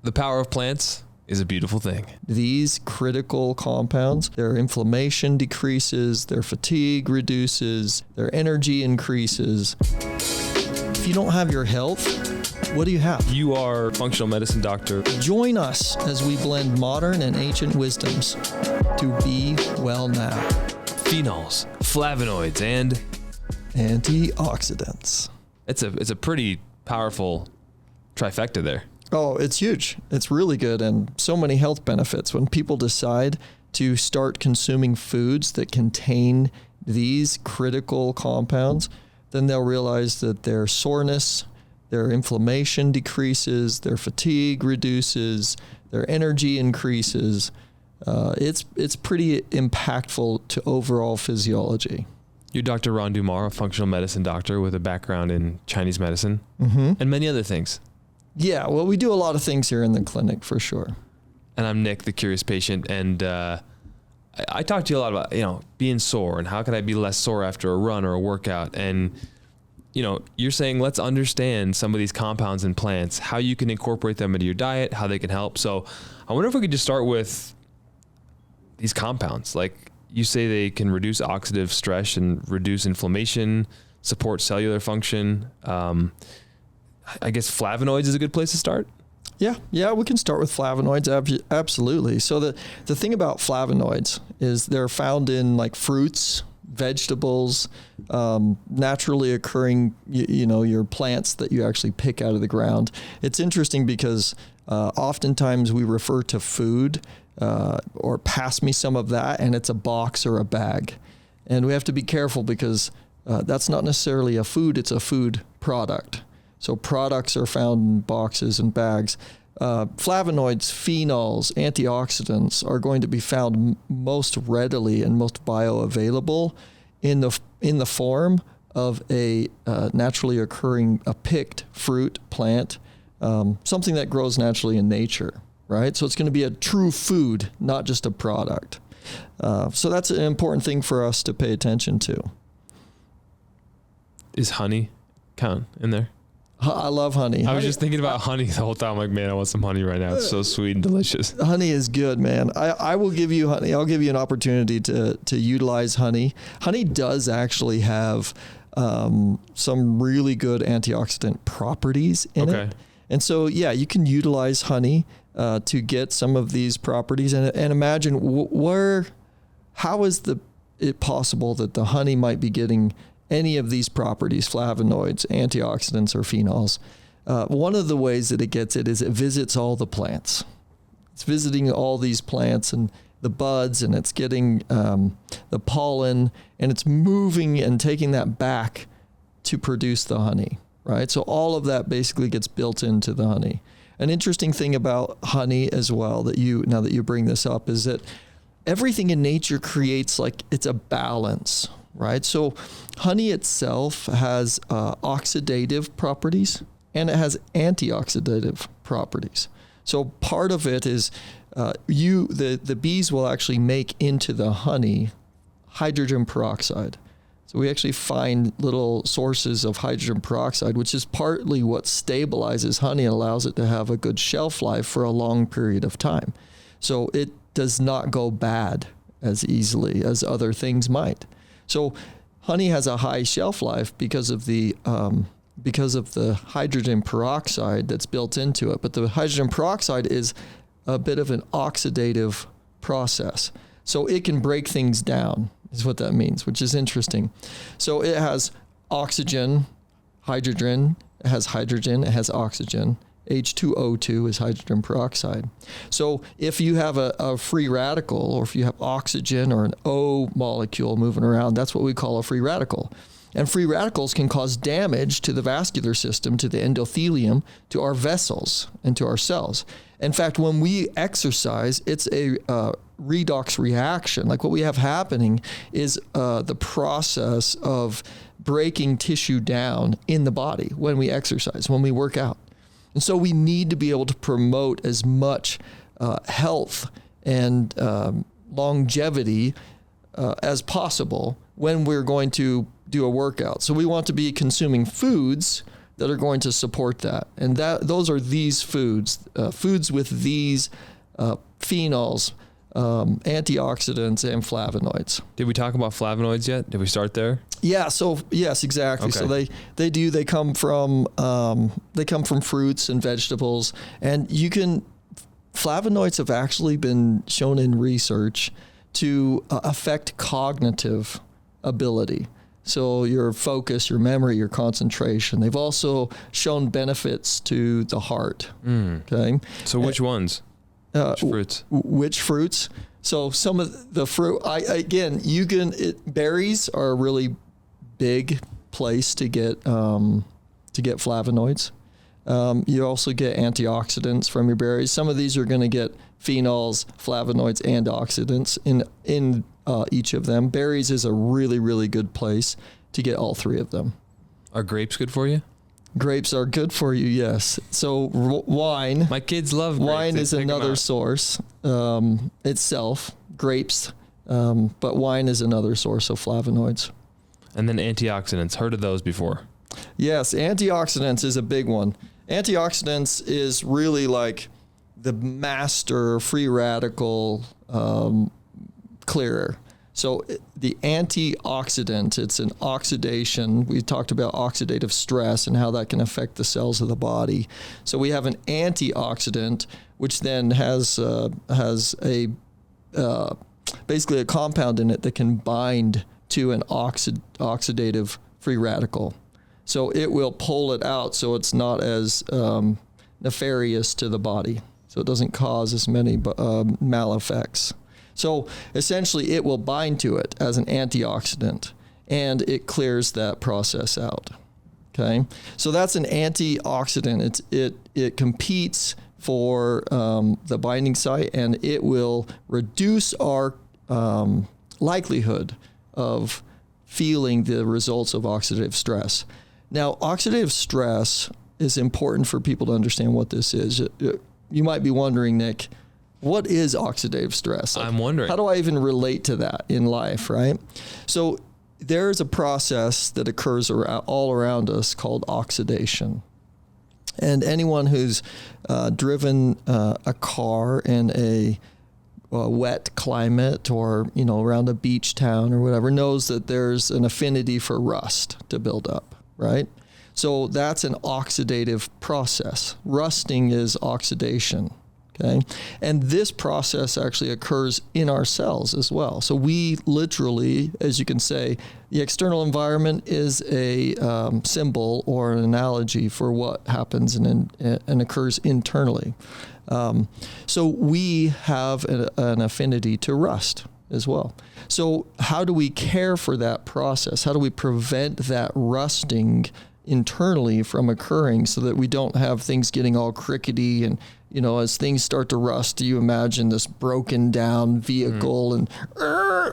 The power of plants is a beautiful thing. These critical compounds, their inflammation decreases, their fatigue reduces, their energy increases. If you don't have your health, what do you have? You are a functional medicine doctor. Join us as we blend modern and ancient wisdoms to be well now. Phenols, flavonoids, and antioxidants. It's a pretty powerful trifecta there. Oh, it's huge. It's really good, and so many health benefits. When people decide to start consuming foods that contain these critical compounds, then they'll realize that their soreness, their inflammation decreases, their fatigue reduces, their energy increases. It's pretty impactful to overall physiology. You're Dr. Ron Dummar, a functional medicine doctor with a background in Chinese medicine and many other things. Yeah, well, we do a lot of things here in the clinic for sure. And I'm Nick, the curious patient, and I talk to you a lot about, being sore and how can I be less sore after a run or a workout. And, you're saying let's understand some of these compounds in plants, how you can incorporate them into your diet, how they can help. So I wonder if we could just start with these compounds. Like you say they can reduce oxidative stress and reduce inflammation, support cellular function. I guess flavonoids is a good place to start. Yeah, we can start with flavonoids. Absolutely. So the thing about flavonoids is they're found in like fruits, vegetables, naturally occurring, your plants that you actually pick out of the ground. It's interesting because oftentimes we refer to food or pass me some of that, and it's a box or a bag. And we have to be careful because that's not necessarily a food, it's a food product. So products are found in boxes and bags. Flavonoids, phenols, antioxidants are going to be found most readily and most bioavailable in the form of a naturally occurring, a picked fruit, plant, something that grows naturally in nature, right? So it's going to be a true food, not just a product. So that's an important thing for us to pay attention to. Is honey count in there? I love honey. I was just thinking about honey the whole time. Like, man, I want some honey right now. It's so sweet and delicious. Honey is good, man. I will give you honey. I'll give you an opportunity to utilize honey. Honey does actually have some really good antioxidant properties in it. And so, yeah, you can utilize honey to get some of these properties. And imagine how is it possible that the honey might be getting any of these properties, flavonoids, antioxidants, or phenols. One of the ways that it gets it is it visits all the plants. It's visiting all these plants and the buds, and it's getting the pollen, and it's moving and taking that back to produce the honey, right? So all of that basically gets built into the honey. An interesting thing about honey as well, now that you bring this up, is that everything in nature creates it's a balance, right? So honey itself has oxidative properties and it has antioxidative properties. So part of it is the bees will actually make into the honey hydrogen peroxide. So we actually find little sources of hydrogen peroxide, which is partly what stabilizes honey and allows it to have a good shelf life for a long period of time. So it does not go bad as easily as other things might. So honey has a high shelf life because of the hydrogen peroxide that's built into it. But the hydrogen peroxide is a bit of an oxidative process. So it can break things down, is what that means, which is interesting. So it has oxygen, hydrogen, it has oxygen. H2O2 is hydrogen peroxide. So if you have a free radical, or if you have oxygen or an O molecule moving around, that's what we call a free radical. And free radicals can cause damage to the vascular system, to the endothelium, to our vessels, and to our cells. In fact, when we exercise, it's a redox reaction. Like what we have happening is the process of breaking tissue down in the body when we exercise, when we work out. And so we need to be able to promote as much health and longevity as possible when we're going to do a workout. So we want to be consuming foods that are going to support that. And those are these foods, foods with these phenols, antioxidants, and flavonoids. Did we talk about flavonoids yet? Did we start there? Yeah. So yes, exactly. Okay. So they come from fruits and vegetables, and flavonoids have actually been shown in research to affect cognitive ability. So your focus, your memory, your concentration. They've also shown benefits to the heart. Okay. So which ones? Which fruits? Which fruits? So some of the fruit, berries are a really big place to get flavonoids. You also get antioxidants from your berries. Some of these are going to get phenols, flavonoids, and oxidants in each of them. Berries is a really, really good place to get all three of them. Are grapes good for you? Grapes are good for you, yes. So wine. My kids love grapes. Wine is another source itself, grapes, but wine is another source of flavonoids. And then antioxidants. Heard of those before? Yes, antioxidants is a big one. Antioxidants is really like the master free radical clearer. So the antioxidant, it's an oxidation. We talked about oxidative stress and how that can affect the cells of the body. So we have an antioxidant, which then has basically a compound in it that can bind to an oxidative free radical. So it will pull it out so it's not as nefarious to the body. So it doesn't cause as many maleffects. So essentially it will bind to it as an antioxidant, and it clears that process out. Okay. So that's an antioxidant. It competes for the binding site, and it will reduce our likelihood of feeling the results of oxidative stress. Now, oxidative stress is important for people to understand what this is. You might be wondering, Nick, what is oxidative stress? I'm wondering. How do I even relate to that in life, right? So there's a process that occurs all around us called oxidation. And anyone who's driven a car in a wet climate or, around a beach town or whatever knows that there's an affinity for rust to build up, right? So that's an oxidative process. Rusting is oxidation. Okay. And this process actually occurs in our cells as well. So we literally, as you can say, the external environment is a symbol or an analogy for what happens and occurs internally. So we have an affinity to rust as well. So how do we care for that process? How do we prevent that rusting internally from occurring so that we don't have things getting all crickety and, as things start to rust, you imagine this broken down vehicle and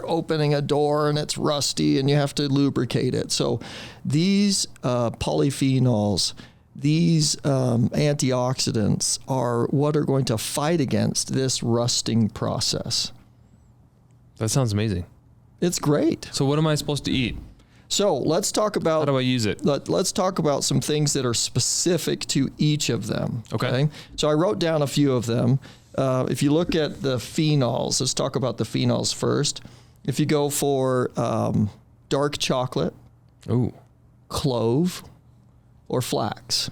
opening a door and it's rusty and you have to lubricate it. So these polyphenols, these antioxidants are what are going to fight against this rusting process. That sounds amazing. It's great. So what am I supposed to eat? So let's talk about... How do I use it? Let's talk about some things that are specific to each of them. Okay. So I wrote down a few of them. If you look at the phenols, let's talk about the phenols first. If you go for dark chocolate, clove, or flax.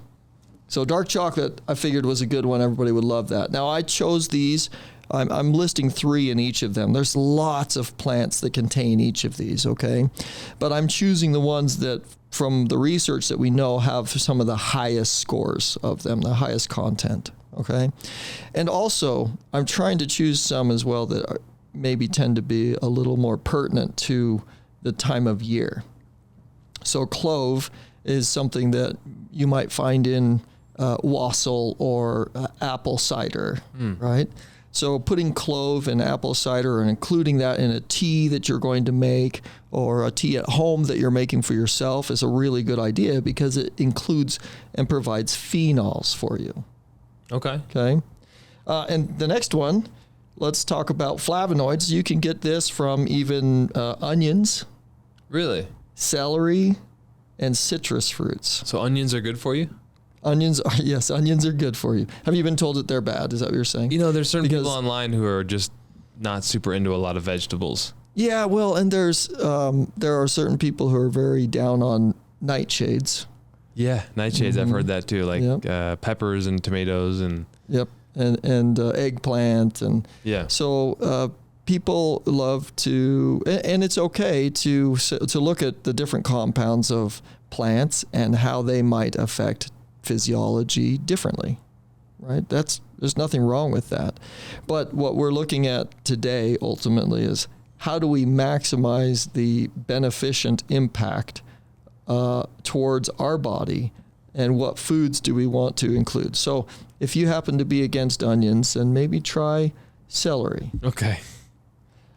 So dark chocolate, I figured was a good one. Everybody would love that. Now I chose these. I'm listing 3 in each of them. There's lots of plants that contain each of these, okay? But I'm choosing the ones that, from the research that we know, have some of the highest scores of them, the highest content, okay? And also, I'm trying to choose some as well that maybe tend to be a little more pertinent to the time of year. So clove is something that you might find in wassail or apple cider, right? So putting clove and apple cider and including that in a tea that you're going to make or a tea at home that you're making for yourself is a really good idea because it includes and provides phenols for you. Okay. And the next one, let's talk about flavonoids. You can get this from even onions. Really? Celery, and citrus fruits. So onions are good for you? Onions are good for you. Have you been told that they're bad? Is that what you're saying? There's certain people online who are just not super into a lot of vegetables. Yeah, well, and there are certain people who are very down on nightshades. Yeah, nightshades. I've heard that too, like peppers and tomatoes and. Yep, and eggplant and. Yeah. So people love to, and it's okay to look at the different compounds of plants and how they might affect physiology differently, right? There's nothing wrong with that. But what we're looking at today ultimately is how do we maximize the beneficent impact towards our body, and what foods do we want to include? So if you happen to be against onions, then maybe try celery. Okay.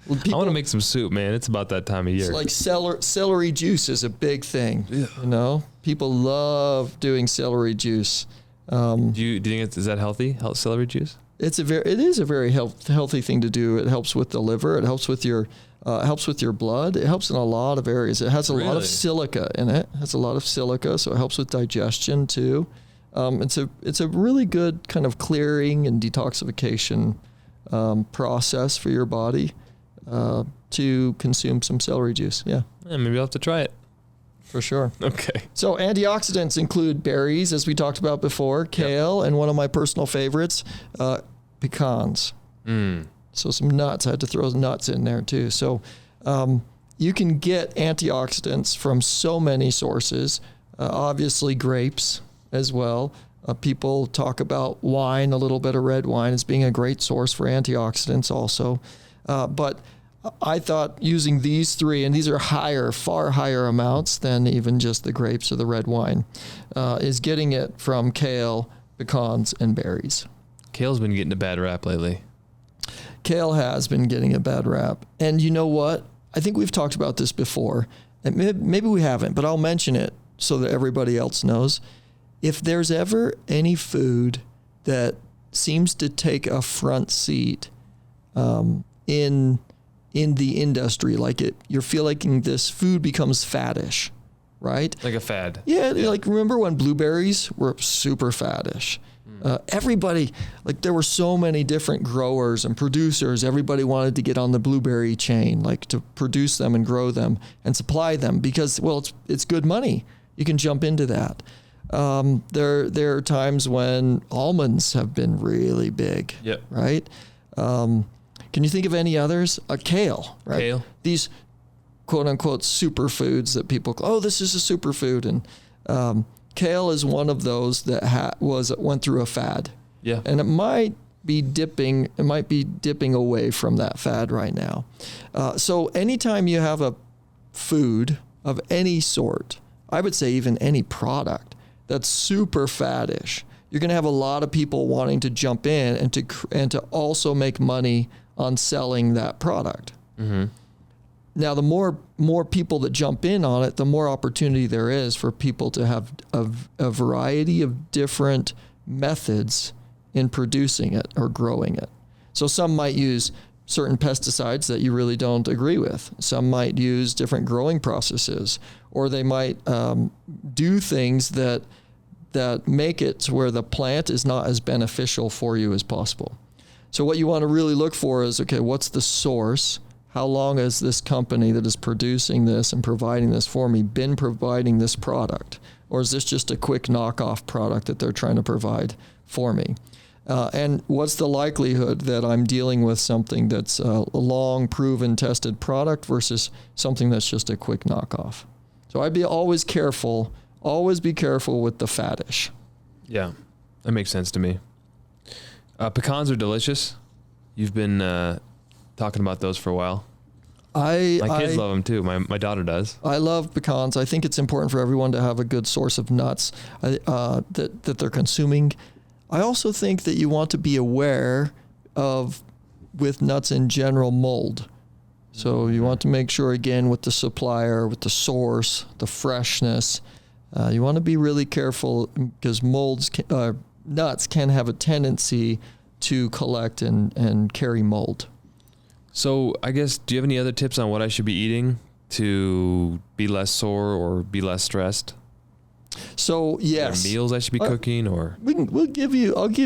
Well, I want to make some soup, man. It's about that time of year. It's like celery juice is a big thing. Yeah. People love doing celery juice. Do you think is that healthy? Celery juice? It is a very healthy thing to do. It helps with the liver. It helps with your blood. It helps in a lot of areas. It has a lot of silica in it. It has a lot of silica, so it helps with digestion too. It's a really good kind of clearing and detoxification process for your body to consume some celery juice. Yeah, maybe I'll have to try it. For sure. Okay. So antioxidants include berries, as we talked about before, kale, and one of my personal favorites, pecans. So some nuts. I had to throw nuts in there too. So you can get antioxidants from so many sources. Obviously grapes as well. People talk about wine, a little bit of red wine, as being a great source for antioxidants also. But I thought using these three, and these are far higher amounts than even just the grapes or the red wine, is getting it from kale, pecans, and berries. Kale's been getting a bad rap lately. Kale has been getting a bad rap. And you know what? I think we've talked about this before. And maybe we haven't, but I'll mention it so that everybody else knows. If there's ever any food that seems to take a front seat in the industry, like you're feeling this food becomes faddish, right? Like a fad. Yeah. Like remember when blueberries were super faddish? Everybody, like there were so many different growers and producers. Everybody wanted to get on the blueberry chain, like to produce them and grow them and supply them because, well, it's good money. You can jump into that. There are times when almonds have been really big, right? Can you think of any others? Kale, right? Kale. These quote unquote superfoods that people go, this is a superfood. And kale is one of those that went through a fad. Yeah. And it might be dipping away from that fad right now. So anytime you have a food of any sort, I would say even any product that's super faddish, you're going to have a lot of people wanting to jump in and to also make money on selling that product. Mm-hmm. Now, the more people that jump in on it, the more opportunity there is for people to have a variety of different methods in producing it or growing it. So some might use certain pesticides that you really don't agree with. Some might use different growing processes, or they might do things that make it to where the plant is not as beneficial for you as possible. So what you want to really look for is, okay, what's the source? How long has this company that is producing this and providing this for me been providing this product? Or is this just a quick knockoff product that they're trying to provide for me? And what's the likelihood that I'm dealing with something that's a long proven tested product versus something that's just a quick knockoff? So I'd be always be careful with the faddish. Yeah, that makes sense to me. Pecans are delicious. You've been talking about those for a while. My kids love them too. My daughter does. I love pecans. I think it's important for everyone to have a good source of nuts that they're consuming. I also think that you want to be aware of, with nuts in general, mold. So you want to make sure, again, with the supplier, with the source, the freshness, you want to be really careful because nuts can have a tendency to collect and carry mold. So I guess, do you have any other tips on what I should be eating to be less sore or be less stressed? So yes, meals I should be cooking, or I'll give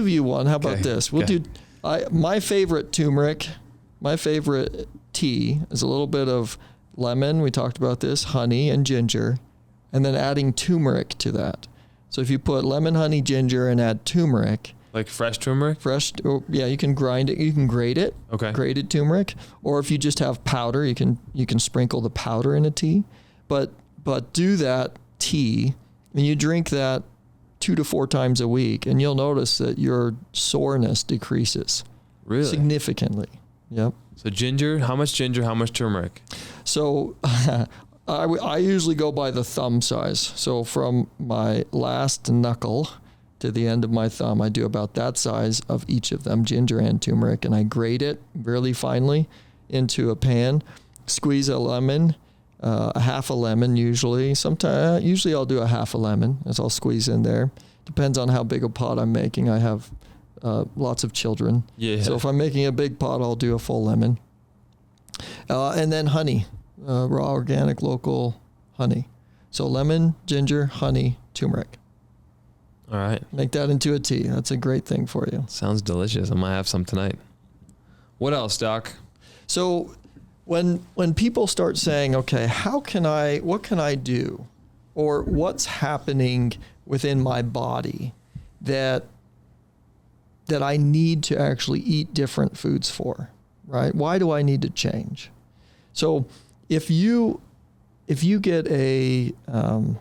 you one. How about this? We'll do my favorite turmeric. My favorite tea is a little bit of lemon. We talked about this, honey and ginger, and then adding turmeric to that. So if you put lemon, honey, ginger, and add turmeric. Like fresh turmeric? You can grind it. You can grate it. Okay. Grated turmeric. Or if you just have powder, you can sprinkle the powder in a tea. But do that tea, and you drink that 2 to 4 times a week, and you'll notice that your soreness decreases. Really? Significantly. Yep. So ginger, how much turmeric? So I usually go by the thumb size. So from my last knuckle to the end of my thumb, I do about that size of each of them, ginger and turmeric, and I grate it really finely into a pan, squeeze a lemon, a half a lemon usually. Usually I'll do a half a lemon as I'll squeeze in there. Depends on how big a pot I'm making. I have lots of children. Yeah. So if I'm making a big pot, I'll do a full lemon. And then honey, raw, organic, local honey. So lemon, ginger, honey, turmeric. All right. Make that into a tea. That's a great thing for you. Sounds delicious. I might have some tonight. What else, Doc? So when people start saying, okay, what can I do? Or what's happening within my body that I need to actually eat different foods for, right? Why do I need to change? So if you get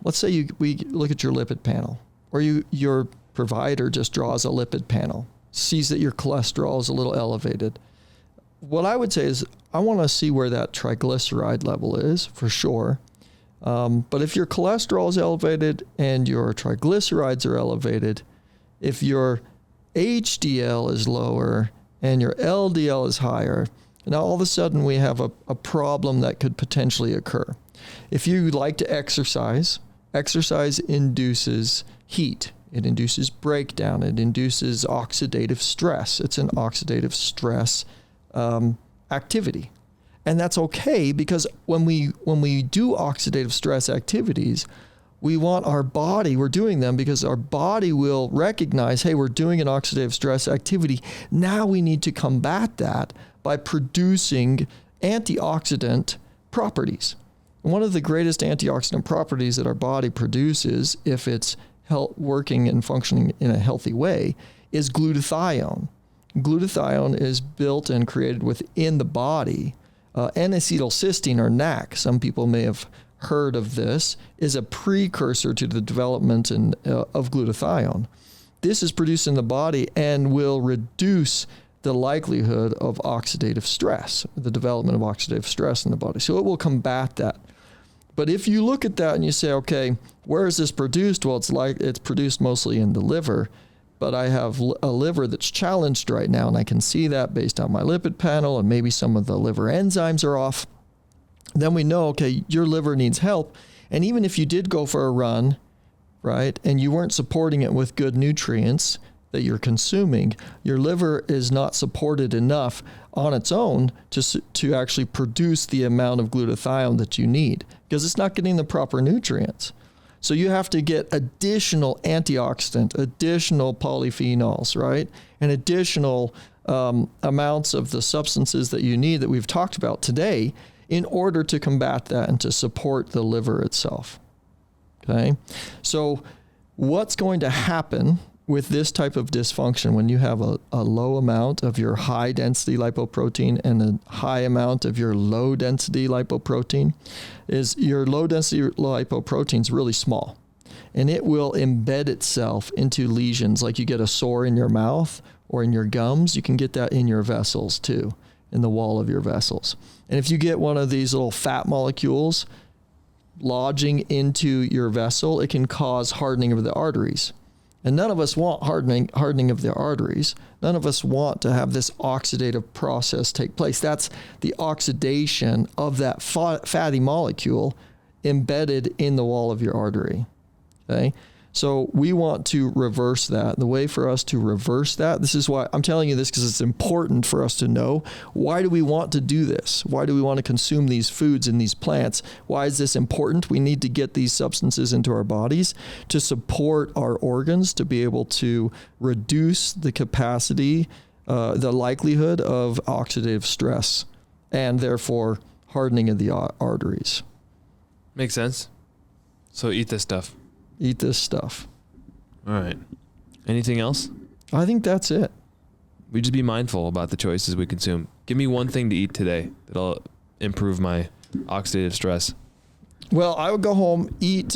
let's say we look at your lipid panel, or your provider just draws a lipid panel, sees that your cholesterol is a little elevated. What I would say is I want to see where that triglyceride level is for sure. But if your cholesterol is elevated and your triglycerides are elevated, if your HDL is lower and your LDL is higher, now all of a sudden we have a problem that could potentially occur. If you like to exercise induces heat. It induces breakdown. It induces oxidative stress. It's an oxidative stress activity. And that's okay, because when we do oxidative stress activities, we want our body, we're doing them because our body will recognize, hey, we're doing an oxidative stress activity. Now we need to combat that by producing antioxidant properties. And one of the greatest antioxidant properties that our body produces, if it's working and functioning in a healthy way, is glutathione. Glutathione is built and created within the body. N-acetylcysteine, or NAC, some people may have heard of this, is a precursor to the development of glutathione. This is produced in the body and will reduce the likelihood of oxidative stress, the development of oxidative stress in the body. So it will combat that. But if you look at that and you say, okay, where is this produced? Well, it's produced mostly in the liver, but I have a liver that's challenged right now, and I can see that based on my lipid panel, and maybe some of the liver enzymes are off. Then we know, okay, your liver needs help. And even if you did go for a run, right, and you weren't supporting it with good nutrients that you're consuming, your liver is not supported enough on its own to actually produce the amount of glutathione that you need, because it's not getting the proper nutrients. So you have to get additional antioxidant, additional polyphenols, right, and additional amounts of the substances that you need that we've talked about today in order to combat that and to support the liver itself. Okay, so what's going to happen with this type of dysfunction when you have a low amount of your high density lipoprotein and a high amount of your low density lipoprotein is your low density lipoprotein is really small, and it will embed itself into lesions. Like you get a sore in your mouth or in your gums, you can get that in your vessels too, in the wall of your vessels. And if you get one of these little fat molecules lodging into your vessel, it can cause hardening of the arteries. And none of us want hardening of the arteries. None of us want to have this oxidative process take place. That's the oxidation of that fatty molecule embedded in the wall of your artery. Okay? So we want to reverse that. The way for us to reverse that, this is why I'm telling you this, because it's important for us to know, why do we want to do this? Why do we want to consume these foods and these plants? Why is this important? We need to get these substances into our bodies to support our organs, to be able to reduce the capacity, the likelihood of oxidative stress, and therefore hardening of the arteries. Makes sense. So eat this stuff. Eat this stuff. All right. Anything else? I think that's it. We just be mindful about the choices we consume. Give me one thing to eat today that'll improve my oxidative stress. Well, I would go home, eat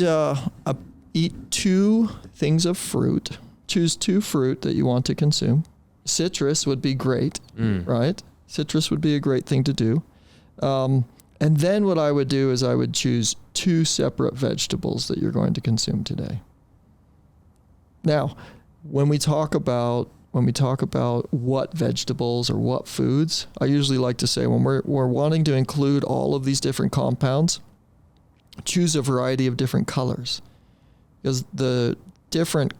2 things of fruit. Choose 2 fruit that you want to consume. Citrus would be great, right? Citrus would be a great thing to do. And then what I would do is I would choose 2 separate vegetables that you're going to consume today. Now, when we talk about what vegetables or what foods, I usually like to say when we're wanting to include all of these different compounds, choose a variety of different colors, because the different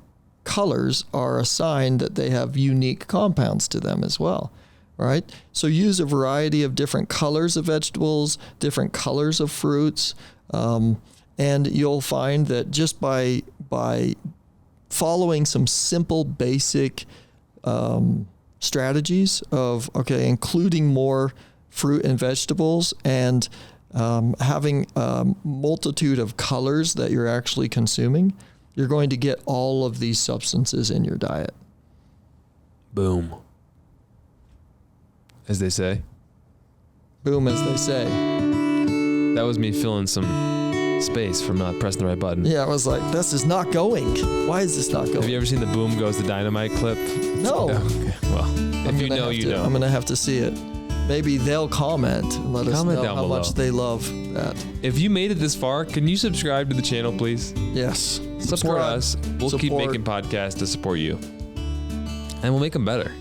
colors are a sign that they have unique compounds to them as well. Right? So use a variety of different colors of vegetables, different colors of fruits, and you'll find that just by following some simple, basic strategies of, including more fruit and vegetables and having a multitude of colors that you're actually consuming, you're going to get all of these substances in your diet. Boom. As they say. Boom, as they say. That was me filling some space from not pressing the right button. Yeah, I was like, this is not going. Why is this not going? Have you ever seen the Boom Goes the Dynamite clip? No. Okay. Well, if you know, you know. I'm going to have to see it. Maybe they'll comment and let us know down how below. much they love that. If you made it this far, can you subscribe to the channel, please? Yes. Support us. We'll keep making podcasts to support you. And we'll make them better.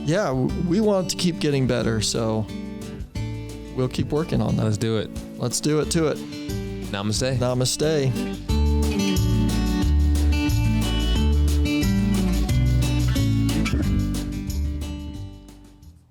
Yeah, we want to keep getting better, so we'll keep working on that. Let's do it. Let's do it to it. Namaste. Namaste.